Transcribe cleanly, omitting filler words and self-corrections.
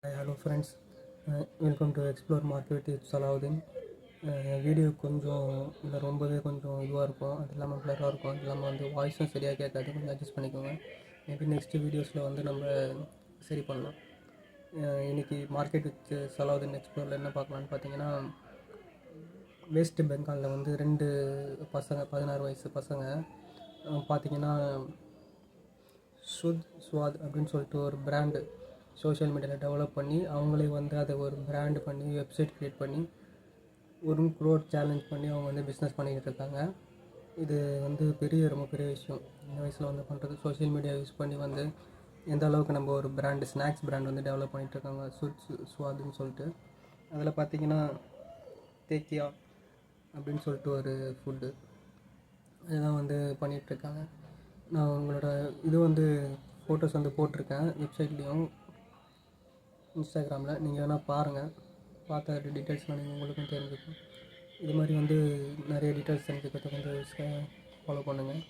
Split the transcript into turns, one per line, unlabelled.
Hi, hello friends. Welcome to Explore Market with Salahuddin. Video கொஞ்சம் இல்லை ரொம்பவே கொஞ்சம் இதுவாக இருக்கும், அது இல்லாமல் ப்ளராக இருக்கும், அது இல்லாமல் வந்து வாய்ஸும் சரியாக கேட்காது, கொஞ்சம் அட்ஜஸ்ட் பண்ணிக்கோங்க. மேபி நெக்ஸ்ட்டு வீடியோஸில் வந்து நம்ம சரி பண்ணலாம். இன்றைக்கி மார்க்கெட் வித் சலாவுதீன் எக்ஸ்ப்ளோரில் என்ன பார்க்கலான்னு பார்த்தீங்கன்னா, வெஸ்ட் பெங்காலில் வந்து 2 பசங்க 16 வயசு பசங்க பார்த்திங்கன்னா ஸ்வாத் அப்படின்னு சொல்லிட்டு ஒரு பிராண்டு சோஷியல் மீடியாவில் டெவலப் பண்ணி அவங்களே வந்து அதை ஒரு பிராண்டு பண்ணி வெப்சைட் க்ரியேட் பண்ணி 1 crore சேலஞ்ச் பண்ணி அவங்க வந்து பிஸ்னஸ் பண்ணிக்கிட்டு இருக்காங்க. இது வந்து ரொம்ப பெரிய விஷயம். இந்த வயசில் வந்து பண்ணுறது, சோஷியல் மீடியா யூஸ் பண்ணி வந்து எந்த அளவுக்கு நம்ம ஒரு பிராண்டு ஸ்நாக்ஸ் பிராண்ட் வந்து டெவலப் பண்ணிகிட்ருக்காங்க ஸ்வாதுன்னு சொல்லிட்டு. அதில் பார்த்திங்கன்னா தேக்கியா அப்படின்னு சொல்லிட்டு ஒரு ஃபுட்டு இதுதான் வந்து பண்ணிகிட்ருக்காங்க. நான் உங்களோட இது வந்து ஃபோட்டோஸ் வந்து போட்டிருக்கேன் வெப்சைட்லேயும் இன்ஸ்டாகிராமில், நீங்கள் வேணால் பாருங்கள். பார்த்த டீட்டெயில்ஸ்லாம் நீங்கள் உங்களுக்கும் தெரிஞ்சுக்கும். இது மாதிரி வந்து நிறைய டீட்டெயில்ஸ் தெரிஞ்சுக்கிறதுக்கு வந்து ஃபாலோ பண்ணுங்கள்.